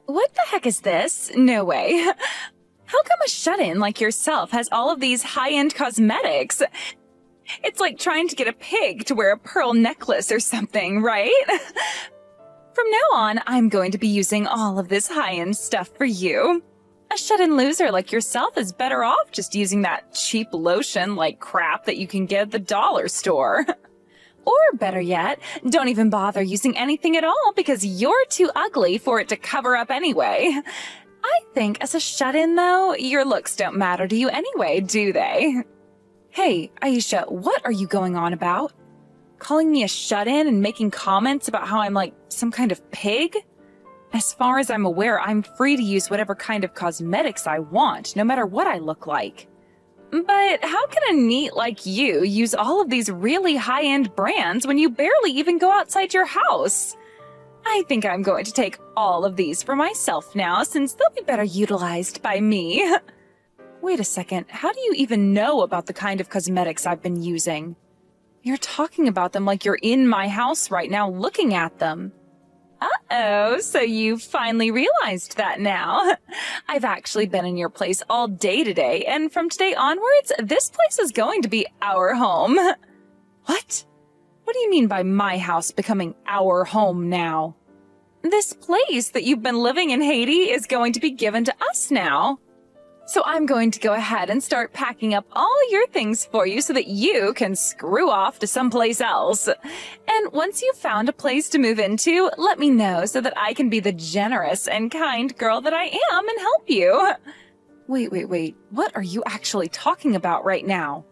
What the heck is this? No way. How come a shut-in like yourself has all of these high-end cosmetics? It's like trying to get a pig to wear a pearl necklace or something, right? From now on, I'm going to be using all of this high-end stuff for you. A shut-in loser like yourself is better off just using that cheap lotion like crap that you can get at the dollar store. Or better yet, don't even bother using anything at all because you're too ugly for it to cover up anyway. I think as a shut-in, though, your looks don't matter to you anyway, do they? Hey, Aisha, what are you going on about? Calling me a shut-in and making comments about how I'm like some kind of pig? As far as I'm aware, I'm free to use whatever kind of cosmetics I want, no matter what I look like. But how can a NEET like you use all of these really high-end brands when you barely even go outside your house? I think I'm going to take all of these for myself now, since they'll be better utilized by me. Wait a second, how do you even know about the kind of cosmetics I've been using? You're talking about them like you're in my house right now looking at them. Uh-oh, so you finally realized that now. I've actually been in your place all day today, and from today onwards, this place is going to be our home. What? What do you mean by my house becoming our home now? This place that you've been living in, Haiti, is going to be given to us now. So I'm going to go ahead and start packing up all your things for you so that you can screw off to someplace else. And once you've found a place to move into, let me know so that I can be the generous and kind girl that I am and help you. Wait. What are you actually talking about right now?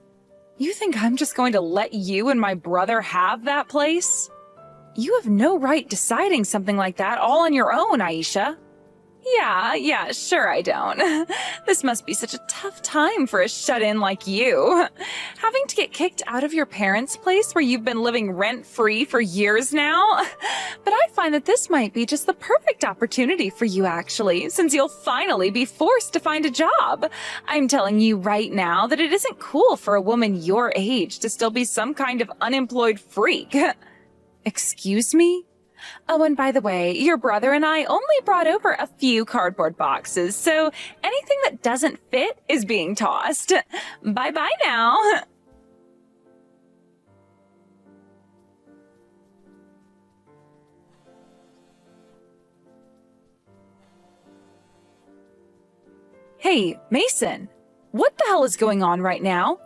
You think I'm just going to let you and my brother have that place? You have no right deciding something like that all on your own, Aisha. Yeah, sure I don't. This must be such a tough time for a shut-in like you. Having to get kicked out of your parents' place where you've been living rent-free for years now. But I find that this might be just the perfect opportunity for you, actually, since you'll finally be forced to find a job. I'm telling you right now that it isn't cool for a woman your age to still be some kind of unemployed freak. Excuse me? Oh, and by the way, your brother and I only brought over a few cardboard boxes, so anything that doesn't fit is being tossed. Bye-bye now. Hey, Mason, what the hell is going on right now?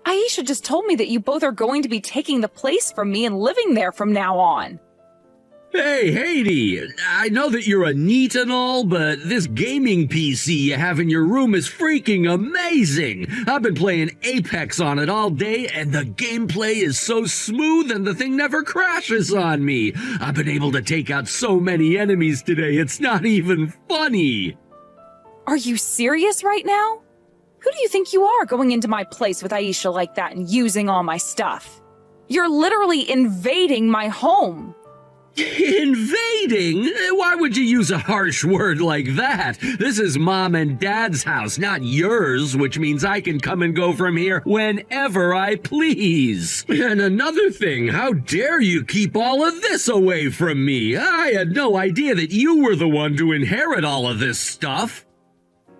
Aisha just told me that you both are going to be taking the place from me and living there from now on. Hey, Haiti, I know that you're a NEET and all, but this gaming PC you have in your room is freaking amazing. I've been playing Apex on it all day, and the gameplay is so smooth and the thing never crashes on me. I've been able to take out so many enemies today, it's not even funny. Are you serious right now? Who do you think you are going into my place with Aisha like that and using all my stuff? You're literally invading my home. Invading? Why would you use a harsh word like that? This is Mom and Dad's house, not yours, which means I can come and go from here whenever I please. And another thing, how dare you keep all of this away from me? I had no idea that you were the one to inherit all of this stuff.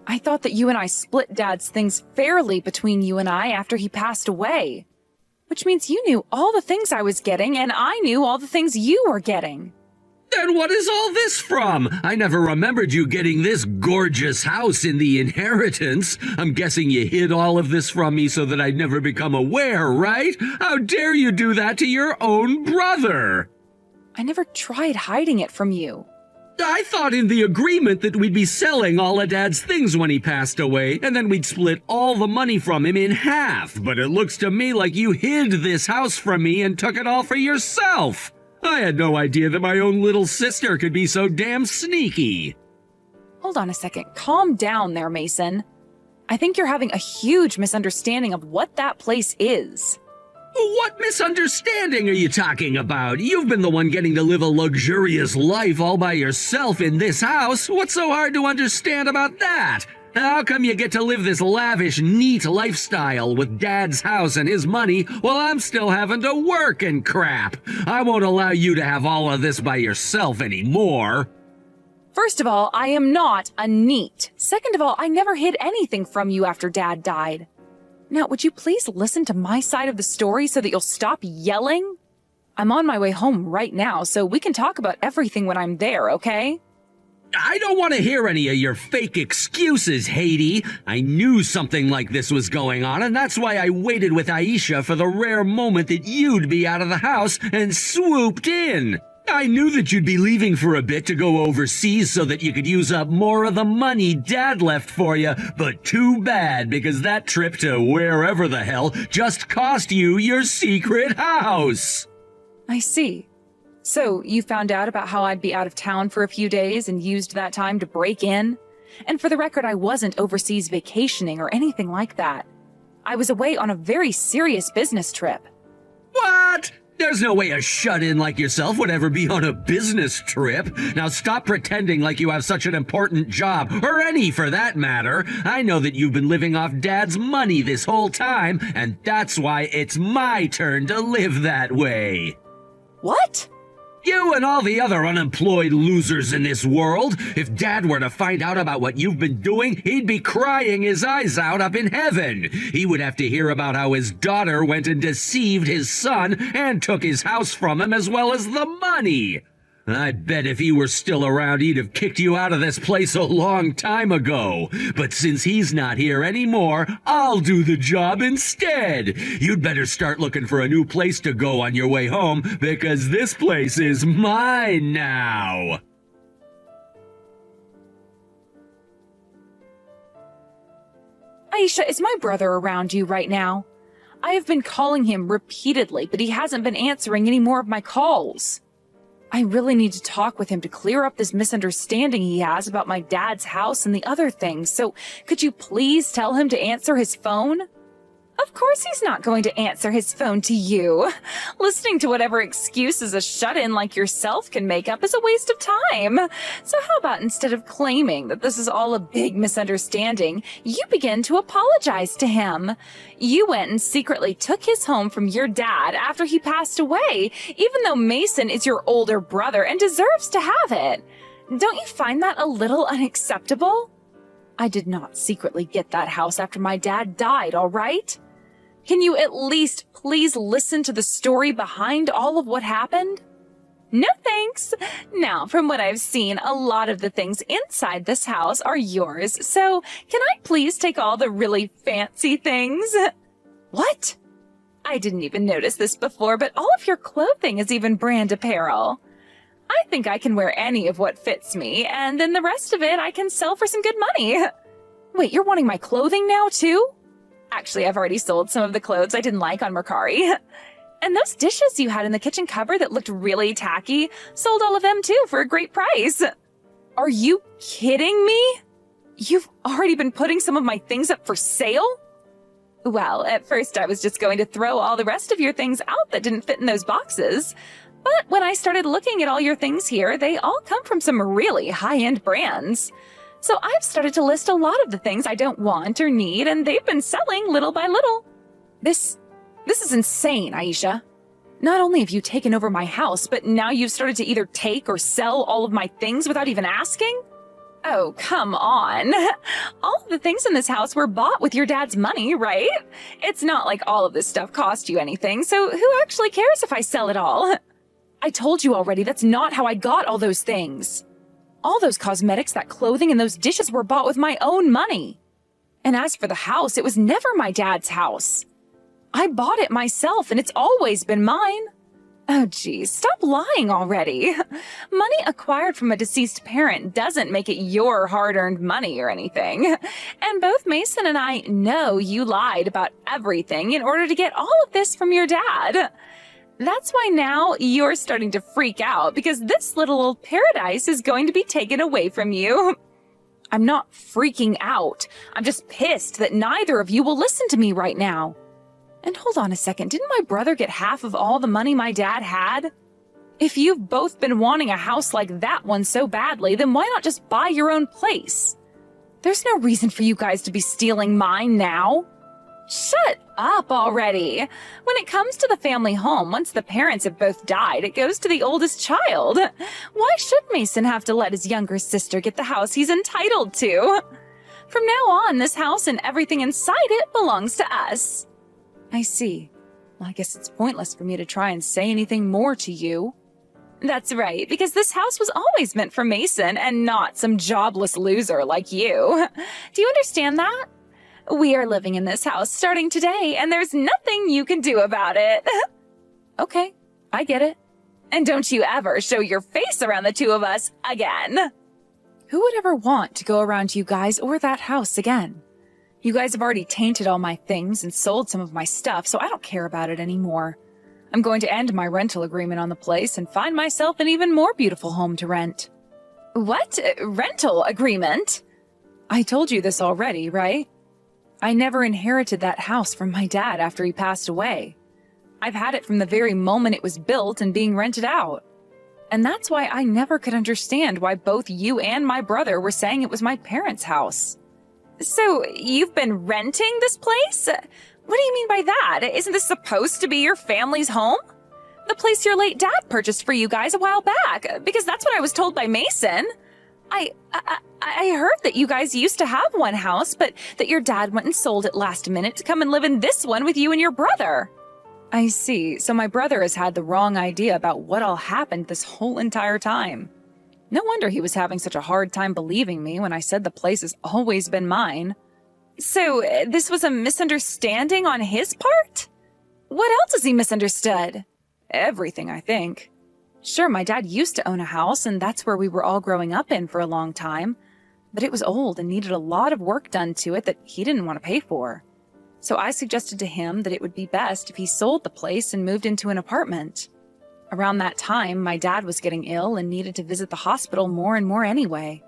I thought that you and I split Dad's things fairly between you and I after he passed away. Which means you knew all the things I was getting, and I knew all the things you were getting. Then what is all this from? I never remembered you getting this gorgeous house in the inheritance. I'm guessing you hid all of this from me so that I'd never become aware, right? How dare you do that to your own brother? I never tried hiding it from you. I thought in the agreement that we'd be selling all of Dad's things when he passed away, and then we'd split all the money from him in half. But it looks to me like you hid this house from me and took it all for yourself. I had no idea that my own little sister could be so damn sneaky. Hold on a second. Calm down there, Mason. I think you're having a huge misunderstanding of what that place is. What misunderstanding are you talking about? You've been the one getting to live a luxurious life all by yourself in this house. What's so hard to understand about that? How come you get to live this lavish, neat lifestyle with Dad's house and his money while I'm still having to work and crap? I won't allow you to have all of this by yourself anymore. First of all, I am not a NEET. Second of all, I never hid anything from you after Dad died. Now, would you please listen to my side of the story so that you'll stop yelling? I'm on my way home right now, so we can talk about everything when I'm there, okay? I don't want to hear any of your fake excuses, Haiti. I knew something like this was going on, and that's why I waited with Aisha for the rare moment that you'd be out of the house and swooped in. I knew that you'd be leaving for a bit to go overseas so that you could use up more of the money Dad left for you, but too bad, because that trip to wherever the hell just cost you your secret house. I see. So, you found out about how I'd be out of town for a few days and used that time to break in? And for the record, I wasn't overseas vacationing or anything like that. I was away on a very serious business trip. What? There's no way a shut-in like yourself would ever be on a business trip. Now stop pretending like you have such an important job, or any for that matter. I know that you've been living off Dad's money this whole time, and that's why it's my turn to live that way. What? You and all the other unemployed losers in this world. If Dad were to find out about what you've been doing, he'd be crying his eyes out up in heaven. He would have to hear about how his daughter went and deceived his son and took his house from him as well as the money. I bet if he were still around, he'd have kicked you out of this place a long time ago. But since he's not here anymore, I'll do the job instead. You'd better start looking for a new place to go on your way home, because this place is mine now. Aisha, is my brother around you right now? I have been calling him repeatedly, but he hasn't been answering any more of my calls. I really need to talk with him to clear up this misunderstanding he has about my dad's house and the other things, so could you please tell him to answer his phone? Of course he's not going to answer his phone to you. Listening to whatever excuses a shut-in like yourself can make up is a waste of time. So how about instead of claiming that this is all a big misunderstanding, you begin to apologize to him? You went and secretly took his home from your dad after he passed away, even though Mason is your older brother and deserves to have it. Don't you find that a little unacceptable? I did not secretly get that house after my dad died, all right? Can you at least please listen to the story behind all of what happened? No thanks. Now, from what I've seen, a lot of the things inside this house are yours, so can I please take all the really fancy things? What? I didn't even notice this before, but all of your clothing is even brand apparel. I think I can wear any of what fits me, and then the rest of it I can sell for some good money. Wait, you're wanting my clothing now, too? Actually, I've already sold some of the clothes I didn't like on Mercari. And those dishes you had in the kitchen cupboard that looked really tacky, sold all of them, too, for a great price. Are you kidding me? You've already been putting some of my things up for sale? Well, at first I was just going to throw all the rest of your things out that didn't fit in those boxes. But when I started looking at all your things here, they all come from some really high-end brands. So I've started to list a lot of the things I don't want or need, and they've been selling little by little. This is insane, Aisha. Not only have you taken over my house, but now you've started to either take or sell all of my things without even asking? Oh, come on. All of the things in this house were bought with your dad's money, right? It's not like all of this stuff cost you anything, so who actually cares if I sell it all? I told you already, that's not how I got all those things. All those cosmetics, that clothing, and those dishes were bought with my own money. And as for the house, it was never my dad's house. I bought it myself, and it's always been mine. Oh, geez, stop lying already. Money acquired from a deceased parent doesn't make it your hard-earned money or anything. And both Mason and I know you lied about everything in order to get all of this from your dad. That's why now you're starting to freak out, because this little old paradise is going to be taken away from you. I'm not freaking out. I'm just pissed that neither of you will listen to me right now. And hold on a second, didn't my brother get half of all the money my dad had? If you've both been wanting a house like that one so badly, then why not just buy your own place? There's no reason for you guys to be stealing mine now. Shut up already. When it comes to the family home, once the parents have both died, it goes to the oldest child. Why should Mason have to let his younger sister get the house he's entitled to? From now on, this house and everything inside it belongs to us. I see. Well, I guess it's pointless for me to try and say anything more to you. That's right, because this house was always meant for Mason and not some jobless loser like you. Do you understand that? We are living in this house starting today, and there's nothing you can do about it. Okay, I get it. And don't you ever show your face around the two of us again. Who would ever want to go around you guys or that house again? You guys have already tainted all my things and sold some of my stuff, so I don't care about it anymore. I'm going to end my rental agreement on the place and find myself an even more beautiful home to rent. What? Rental agreement? I told you this already, right? I never inherited that house from my dad after he passed away. I've had it from the very moment it was built and being rented out. And that's why I never could understand why both you and my brother were saying it was my parents' house. So, you've been renting this place? What do you mean by that? Isn't this supposed to be your family's home? The place your late dad purchased for you guys a while back, because that's what I was told by Mason. I heard that you guys used to have one house, but that your dad went and sold it last minute to come and live in this one with you and your brother. I see. So my brother has had the wrong idea about what all happened this whole entire time. No wonder he was having such a hard time believing me when I said the place has always been mine. So this was a misunderstanding on his part? What else has he misunderstood? Everything, I think. Sure, my dad used to own a house, and that's where we were all growing up in for a long time. But it was old and needed a lot of work done to it that he didn't want to pay for. So I suggested to him that it would be best if he sold the place and moved into an apartment. Around that time, my dad was getting ill and needed to visit the hospital more and more anyway.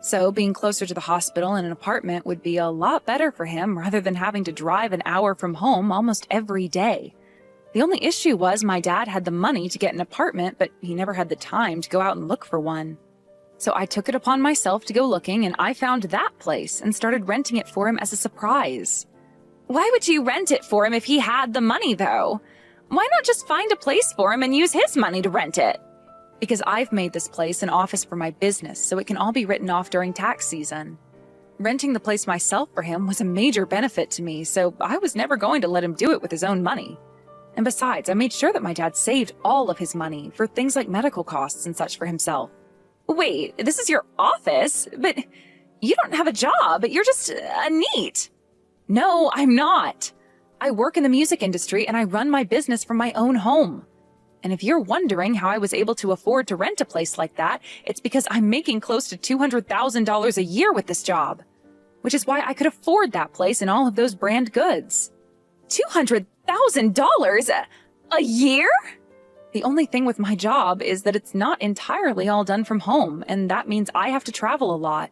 So being closer to the hospital and an apartment would be a lot better for him rather than having to drive an hour from home almost every day. The only issue was my dad had the money to get an apartment, but he never had the time to go out and look for one. So I took it upon myself to go looking, and I found that place and started renting it for him as a surprise. Why would you rent it for him if he had the money, though? Why not just find a place for him and use his money to rent it? Because I've made this place an office for my business, so it can all be written off during tax season. Renting the place myself for him was a major benefit to me, so I was never going to let him do it with his own money. And besides, I made sure that my dad saved all of his money for things like medical costs and such for himself. Wait, this is your office? But you don't have a job. You're just a NEET. No, I'm not. I work in the music industry and I run my business from my own home. And if you're wondering how I was able to afford to rent a place like that, it's because I'm making close to $200,000 a year with this job. Which is why I could afford that place and all of those brand goods. $200,000 a year? The only thing with my job is that it's not entirely all done from home, and that means I have to travel a lot.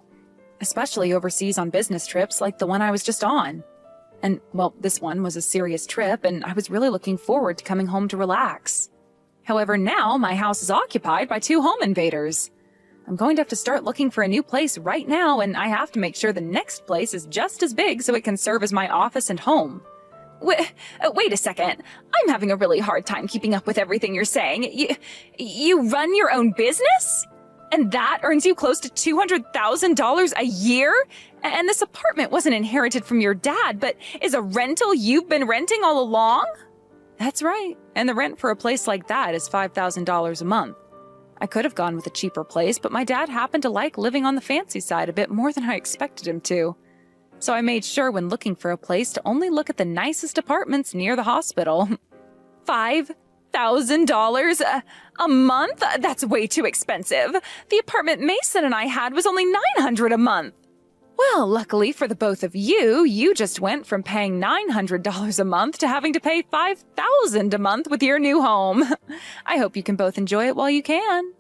Especially overseas on business trips like the one I was just on. And, well, this one was a serious trip, and I was really looking forward to coming home to relax. However, now my house is occupied by 2 home invaders. I'm going to have to start looking for a new place right now, and I have to make sure the next place is just as big so it can serve as my office and home. Wait a second. I'm having a really hard time keeping up with everything you're saying. You run your own business? And that earns you close to $200,000 a year? And this apartment wasn't inherited from your dad, but is a rental you've been renting all along? That's right. And the rent for a place like that is $5,000 a month. I could have gone with a cheaper place, but my dad happened to like living on the fancy side a bit more than I expected him to. So I made sure when looking for a place to only look at the nicest apartments near the hospital. $5,000 a month? That's way too expensive. The apartment Mason and I had was only $900 a month. Well, luckily for the both of you, you just went from paying $900 a month to having to pay $5,000 a month with your new home. I hope you can both enjoy it while you can.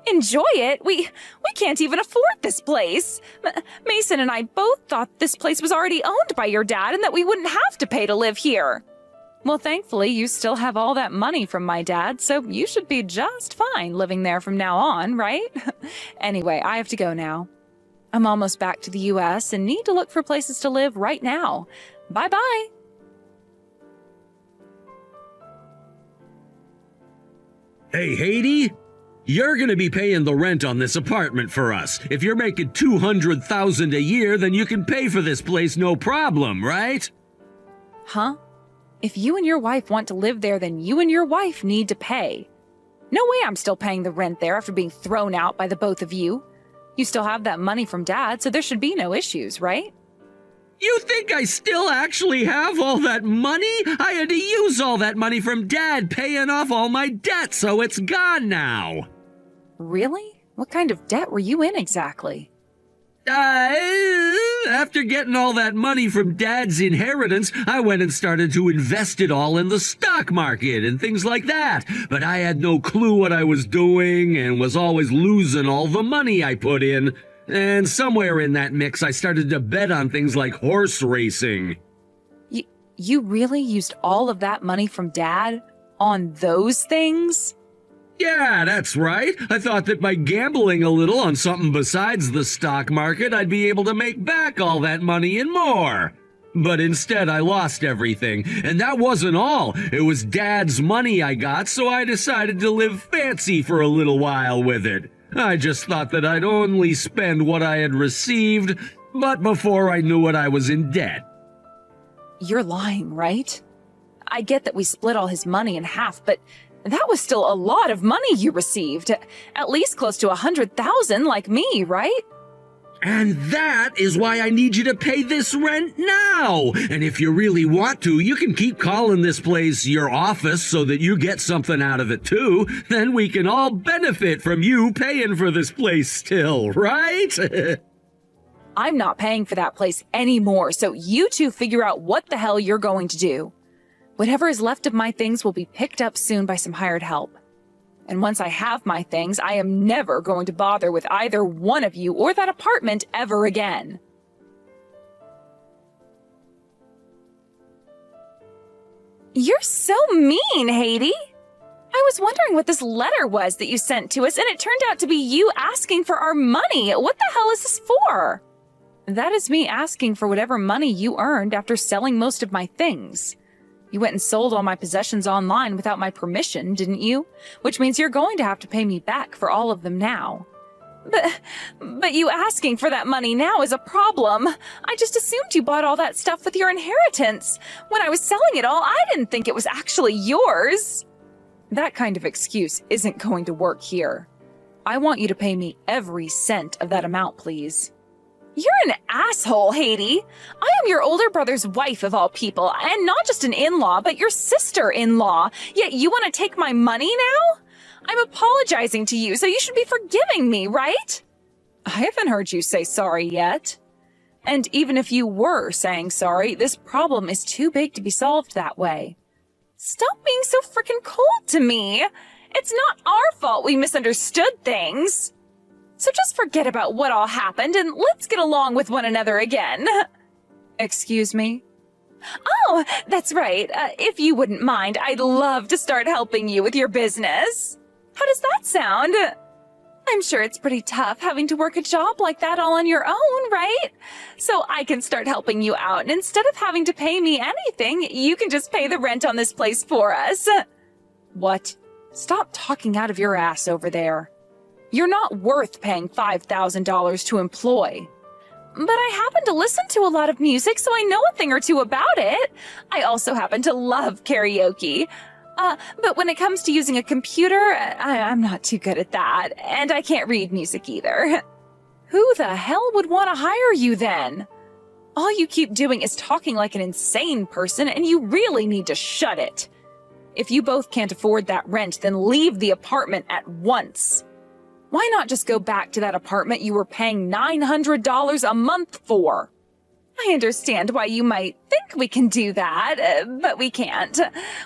Enjoy it? We can't even afford this place. Mason and I both thought this place was already owned by your dad and that we wouldn't have to pay to live here. Well, thankfully, you still have all that money from my dad, so you should be just fine living there from now on, right? Anyway, I have to go now. I'm almost back to the US and need to look for places to live right now. Bye-bye. Hey, Haiti, you're gonna be paying the rent on this apartment for us. If you're making $200,000 a year, then you can pay for this place no problem, right? Huh? If you and your wife want to live there, then you and your wife need to pay. No way I'm still paying the rent there after being thrown out by the both of you. You still have that money from Dad, so there should be no issues, right? You think I still actually have all that money? I had to use all that money from Dad paying off all my debt, so it's gone now. Really? What kind of debt were you in exactly? After getting all that money from Dad's inheritance, I went and started to invest it all in the stock market and things like that. But I had no clue what I was doing and was always losing all the money I put in. And somewhere in that mix, I started to bet on things like horse racing. You really used all of that money from Dad on those things? Yeah, that's right. I thought that by gambling a little on something besides the stock market, I'd be able to make back all that money and more. But instead, I lost everything. And that wasn't all. It was Dad's money I got, so I decided to live fancy for a little while with it. I just thought that I'd only spend what I had received, but before I knew it, I was in debt. You're lying, right? I get that we split all his money in half, but that was still a lot of money you received. At least close to 100,000 like me, right? And that is why I need you to pay this rent now. And if you really want to, you can keep calling this place your office so that you get something out of it too. Then we can all benefit from you paying for this place still, right? I'm not paying for that place anymore, so you two figure out what the hell you're going to do. Whatever is left of my things will be picked up soon by some hired help. And once I have my things, I am never going to bother with either one of you or that apartment ever again. You're so mean, Haiti. I was wondering what this letter was that you sent to us, and it turned out to be you asking for our money. What the hell is this for? That is me asking for whatever money you earned after selling most of my things. You went and sold all my possessions online without my permission, didn't you? Which means you're going to have to pay me back for all of them now. But you asking for that money now is a problem. I just assumed you bought all that stuff with your inheritance. When I was selling it all, I didn't think it was actually yours. That kind of excuse isn't going to work here. I want you to pay me every cent of that amount, please. You're an asshole, Haiti. I am your older brother's wife of all people, and not just an in-law, but your sister-in-law. Yet you want to take my money now? I'm apologizing to you, so you should be forgiving me, right? I haven't heard you say sorry yet. And even if you were saying sorry, this problem is too big to be solved that way. Stop being so frickin' cold to me. It's not our fault we misunderstood things. So just forget about what all happened and let's get along with one another again. Excuse me? Oh, that's right. If you wouldn't mind, I'd love to start helping you with your business. How does that sound? I'm sure it's pretty tough having to work a job like that all on your own, right? So I can start helping you out, and instead of having to pay me anything, you can just pay the rent on this place for us. What? Stop talking out of your ass over there. You're not worth paying $5,000 to employ. But I happen to listen to a lot of music, so I know a thing or two about it. I also happen to love karaoke. But when it comes to using a computer, I'm not too good at that, and I can't read music either. Who the hell would want to hire you then? All you keep doing is talking like an insane person, and you really need to shut it. If you both can't afford that rent, then leave the apartment at once. Why not just go back to that apartment you were paying $900 a month for? I understand why you might think we can do that, but we can't.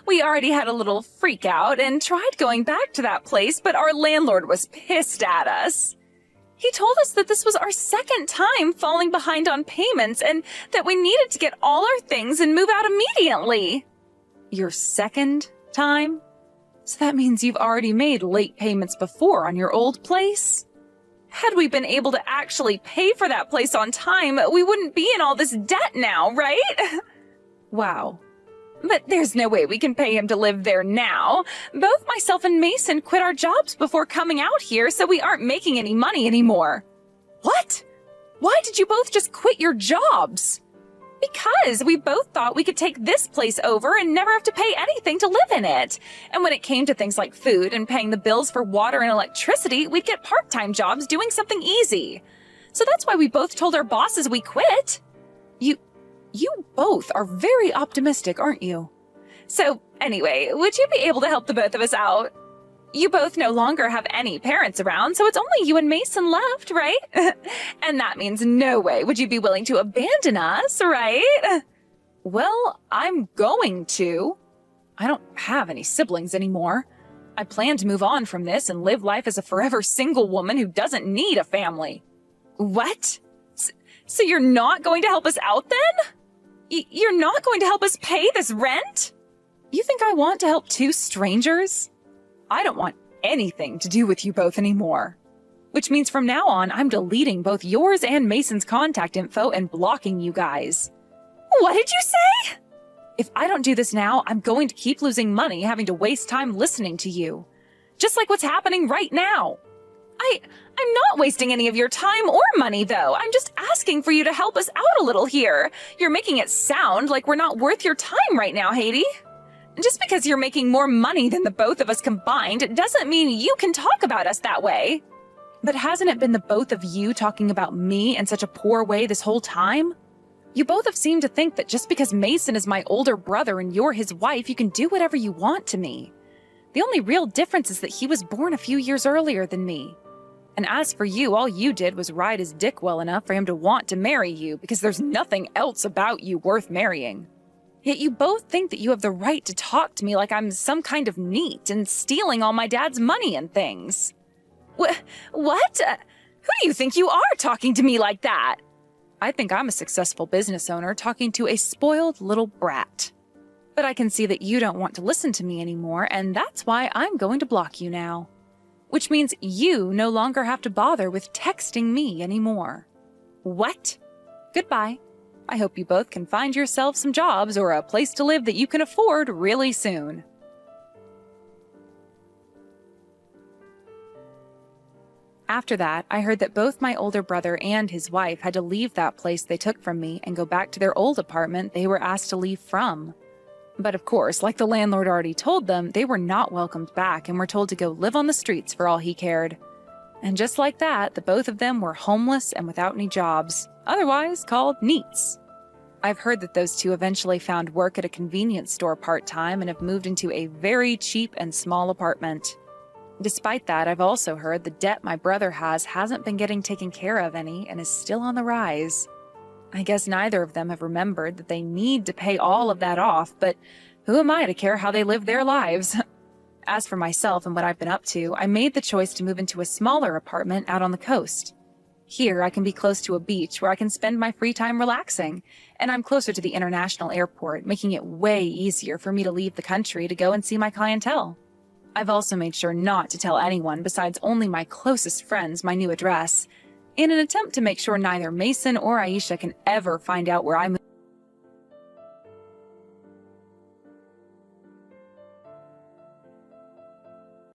We already had a little freak out and tried going back to that place, but our landlord was pissed at us. He told us that this was our second time falling behind on payments and that we needed to get all our things and move out immediately. Your second time? So that means you've already made late payments before on your old place? Had we been able to actually pay for that place on time, we wouldn't be in all this debt now, right? Wow. But there's no way we can pay him to live there now. Both myself and Mason quit our jobs before coming out here, so we aren't making any money anymore. What? Why did you both just quit your jobs? Because we both thought we could take this place over and never have to pay anything to live in it. And when it came to things like food and paying the bills for water and electricity, we'd get part-time jobs doing something easy. So that's why we both told our bosses we quit. You both are very optimistic, aren't you? So anyway, would you be able to help the both of us out? You both no longer have any parents around, so it's only you and Mason left, right? And that means no way would you be willing to abandon us, right? Well, I'm going to. I don't have any siblings anymore. I plan to move on from this and live life as a forever single woman who doesn't need a family. What? So you're not going to help us out then? You're not going to help us pay this rent? You think I want to help two strangers? I don't want anything to do with you both anymore. Which means from now on, I'm deleting both yours and Mason's contact info and blocking you guys. What did you say? If I don't do this now, I'm going to keep losing money having to waste time listening to you. Just like what's happening right now. I'm not wasting any of your time or money, though. I'm just asking for you to help us out a little here. You're making it sound like we're not worth your time right now, Haiti. Just because you're making more money than the both of us combined doesn't mean you can talk about us that way. But hasn't it been the both of you talking about me in such a poor way this whole time? You both have seemed to think that just because Mason is my older brother and you're his wife, you can do whatever you want to me. The only real difference is that he was born a few years earlier than me. And as for you, all you did was ride his dick well enough for him to want to marry you because there's nothing else about you worth marrying. Yet you both think that you have the right to talk to me like I'm some kind of neat and stealing all my dad's money and things. What? Who do you think you are talking to me like that? I think I'm a successful business owner talking to a spoiled little brat. But I can see that you don't want to listen to me anymore, and that's why I'm going to block you now. Which means you no longer have to bother with texting me anymore. What? Goodbye. I hope you both can find yourselves some jobs or a place to live that you can afford really soon. After that, I heard that both my older brother and his wife had to leave that place they took from me and go back to their old apartment they were asked to leave from. But of course, like the landlord already told them, they were not welcomed back and were told to go live on the streets for all he cared. And just like that, the both of them were homeless and without any jobs, otherwise called neats. I've heard that those two eventually found work at a convenience store part-time and have moved into a very cheap and small apartment. Despite that, I've also heard the debt my brother hasn't been getting taken care of any and is still on the rise. I guess neither of them have remembered that they need to pay all of that off, but who am I to care how they live their lives? As for myself and what I've been up to, I made the choice to move into a smaller apartment out on the coast. Here, I can be close to a beach where I can spend my free time relaxing, and I'm closer to the international airport, making it way easier for me to leave the country to go and see my clientele. I've also made sure not to tell anyone besides only my closest friends my new address, in an attempt to make sure neither Mason or Aisha can ever find out where I moved.